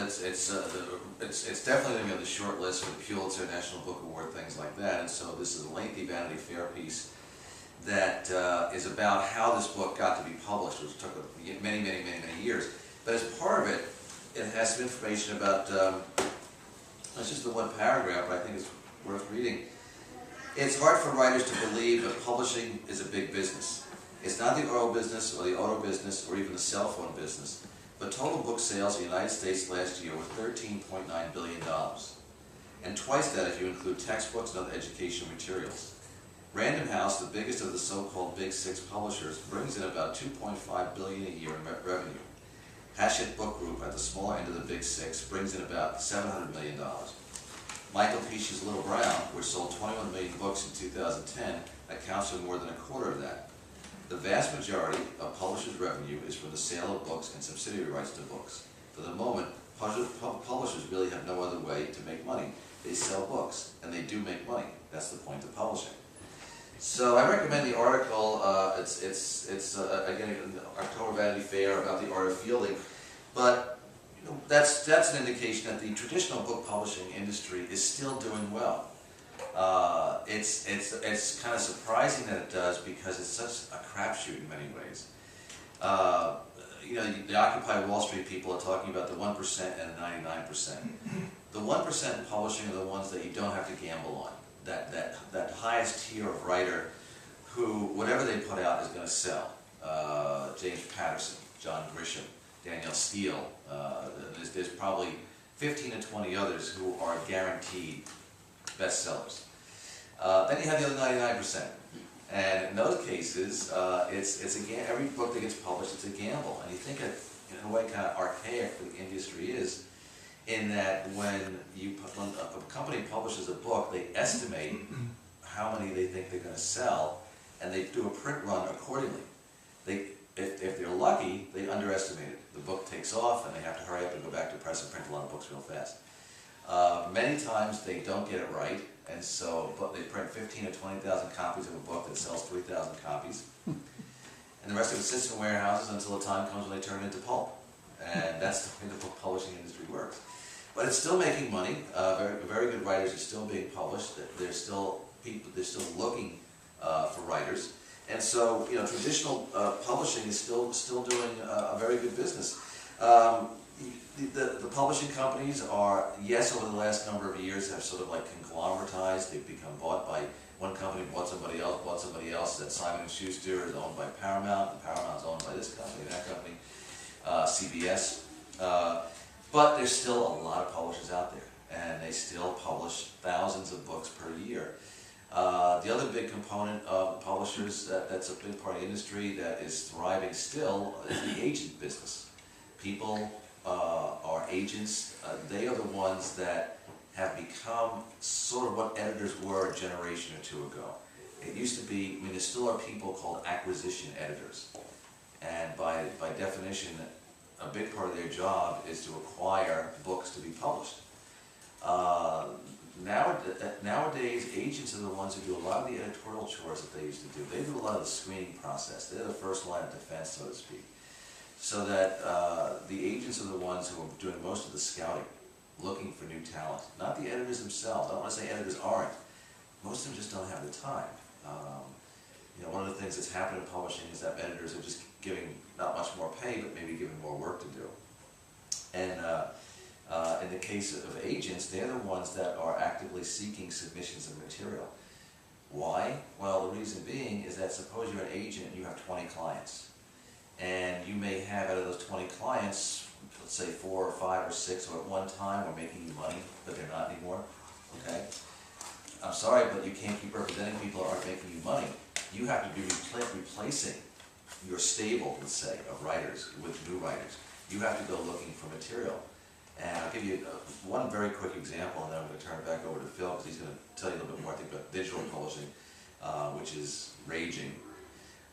it's definitely going to be on the short list for the Pulitzer, National Book Award, things like that. And so this is a lengthy Vanity Fair piece that is about how this book got to be published, which took many years. But as part of it, it has some information about, that's just the one paragraph, but I think it's worth reading. It's hard for writers to believe that publishing is a big business. It's not the oil business or the auto business or even the cell phone business, but total book sales in the United States last year were $13.9 billion, and twice that if you include textbooks and other educational materials. Random House, the biggest of the so-called Big Six publishers, brings in about $2.5 billion a year in revenue. Hachette Book Group, at the smaller end of the Big Six, brings in about $700 million. Michael Peach's Little Brown, which sold 21 million books in 2010, accounts for more than a quarter of that. The vast majority of publishers' revenue is from the sale of books and subsidiary rights to books. For the moment, publishers really have no other way to make money. They sell books, and they do make money. That's the point of publishing. So I recommend the article. It's again an October Vanity Fair about the art of fielding, but you know, that's an indication that the traditional book publishing industry is still doing well. It's kind of surprising that it does because it's such a crapshoot in many ways. You know, the Occupy Wall Street people are talking about the 1% and the 99%. The 1% in publishing are the ones that you don't have to gamble on. That highest tier of writer who, whatever they put out is going to sell. James Patterson, John Grisham, Danielle Steele, there's probably 15 to 20 others who are guaranteed bestsellers. Then you have the other 99%. And in those cases, every book that gets published, it's a gamble. And you think in a way kind of archaic the industry is, in that when a company publishes a book, they estimate how many they think they're going to sell, and they do a print run accordingly. If they're lucky, they underestimate it. The book takes off, and they have to hurry up and go back to press and print a lot of books real fast. Many times they don't get it right, and so they print 15 or 20,000 copies of a book that sells 3,000 copies, and the rest of it sits in warehouses until the time comes when they turn it into pulp. And that's the way the book publishing industry works. But it's still making money. Very good writers are still being published. There's still looking for writers, and so you know traditional publishing is still doing a very good business. The publishing companies are, yes, over the last number of years have sort of like conglomeratized. They've become bought by one company, bought somebody else. That Simon & Schuster is owned by Paramount, and Paramount's owned by this company, that company, CBS. But there's still a lot of publishers out there, and they still publish thousands of books per year. The other big component of publishers that's a big part of the industry that is thriving still is the agent business. People are agents. They are the ones that have become sort of what editors were a generation or two ago. It used to be, I mean, there still are people called acquisition editors, and by definition, a big part of their job is to acquire books to be published. Nowadays, agents are the ones who do a lot of the editorial chores that they used to do. They do a lot of the screening process. They're the first line of defense, so to speak. So that the agents are the ones who are doing most of the scouting, looking for new talent. Not the editors themselves. I don't want to say editors aren't. Most of them just don't have the time. You know, one of the things that's happened in publishing is that editors are just giving not much more pay, but maybe giving more work to do. And in the case of agents, they're the ones that are actively seeking submissions of material. Why? Well, the reason being is that suppose you're an agent and you have 20 clients. And you may have out of those 20 clients, let's say 4 or 5 or 6 who at one time were making you money, but they're not anymore. Okay? I'm sorry, but you can't keep representing people who aren't making you money. You have to be replacing your stable, let's say, of writers with new writers. You have to go looking for material. And I'll give you one very quick example, and then I'm going to turn it back over to Phil, because he's going to tell you a little bit more, I think, about digital publishing, which is raging.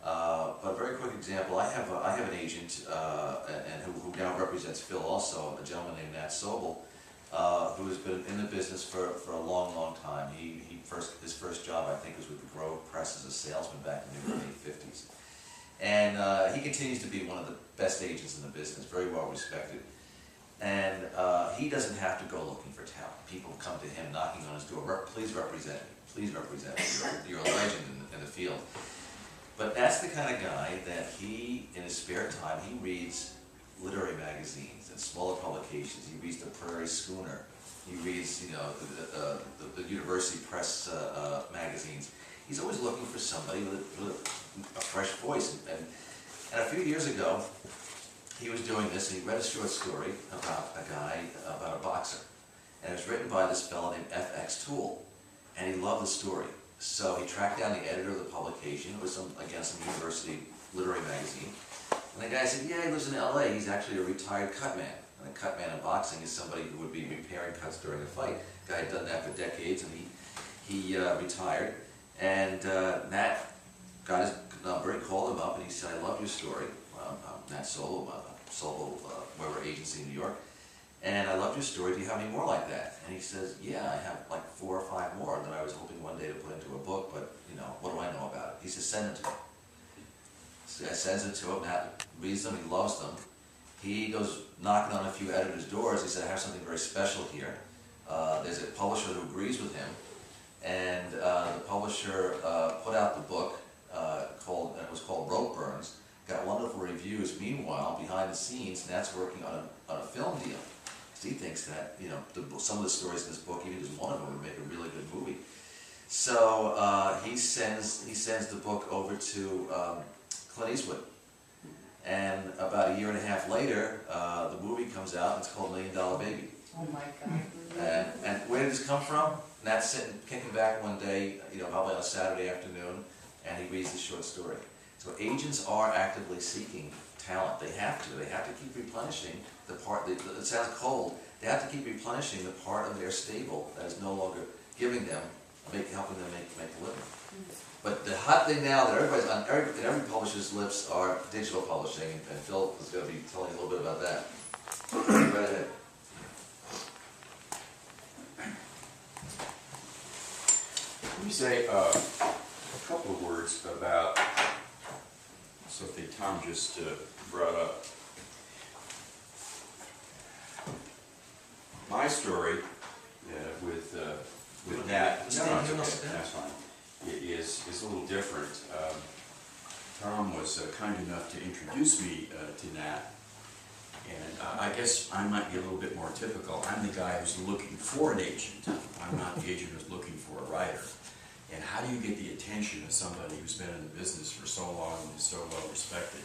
But a very quick example, I have an agent, and who now represents Phil also, a gentleman named Nat Sobel, who has been in the business for a long time. His first job, I think, was with the Grove Press as a salesman back in the early 50s. And he continues to be one of the best agents in the business, very well respected. And he doesn't have to go looking for talent. People come to him knocking on his door, please represent me, please represent me, you're a legend in the field. But that's the kind of guy that he, in his spare time, he reads literary magazines and smaller publications. He reads the Prairie Schooner. He reads, you know, the university press magazines. He's always looking for somebody with a fresh voice. And a few years ago, he was doing this, and he read a short story about a guy, about a boxer. And it was written by this fellow named F.X. Toole. And he loved the story. So he tracked down the editor of the publication. It was some university literary magazine. And the guy said, yeah, he lives in LA. He's actually a retired cutman. And a cutman in boxing is somebody who would be repairing cuts during a fight. The guy had done that for decades, and he retired. And Nat got his number, he called him up, and he said, I love your story. I'm Nat Solo, Weber agency in New York. And I loved your story, do you have any more like that? And he says, yeah, I have like 4 or 5 more that I was hoping one day to put into a book, but, you know, what do I know about it? He says, send it to me. So I sends it to him, Nat reads them, he loves them. He goes knocking on a few editors' doors. He said, I have something very special here. There's a publisher who agrees with him. And the publisher put out the book, it was called Rope Burns, got wonderful reviews. Meanwhile, behind the scenes, Nat's working on a film deal. He thinks that, you know, some of the stories in this book, even just one of them, would make a really good movie. So he sends the book over to Clint Eastwood. And about a year and a half later, the movie comes out, and it's called $1 Million Baby. Oh my God. And where did this come from? Nat's sitting, kicking back one day, you know, probably on a Saturday afternoon, and he reads this short story. So agents are actively seeking talent. They have to. They have to keep replenishing the part, it sounds cold, they have to keep replenishing the part of their stable that is no longer giving them, helping them make a living. But the hot thing now that everybody's on, every publisher's lips are digital publishing, and Phil is going to be telling you a little bit about that. Right ahead. Let me say a couple of words about something Tom just brought up. My story with Nat, no, it's okay, that's fine. It is a little different. Tom was kind enough to introduce me to Nat, and I guess I might be a little bit more typical. I'm the guy who's looking for an agent. I'm not the agent who's looking for a writer. And how do you get the attention of somebody who's been in the business for so long and is so well respected?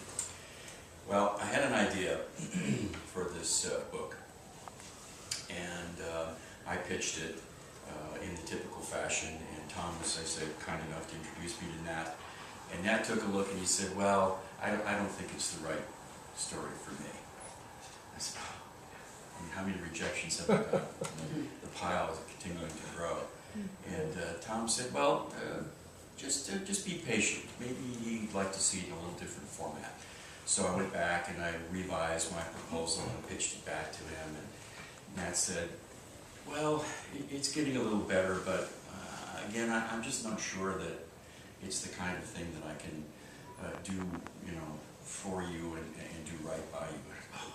Well, I had an idea for this book, and I pitched it in the typical fashion, and Tom was, I said, kind enough to introduce me to Nat. And Nat took a look and he said, well, I don't think it's the right story for me. I said, oh, I mean, how many rejections have I got? The pile is continuing to grow. And Tom said, well, just be patient. Maybe he'd like to see it in a little different format. So I went back and I revised my proposal and pitched it back to him. And Nat said, well, it's getting a little better, but again, I'm just not sure that it's the kind of thing that I can do, you know, for you and do right by you. Oh,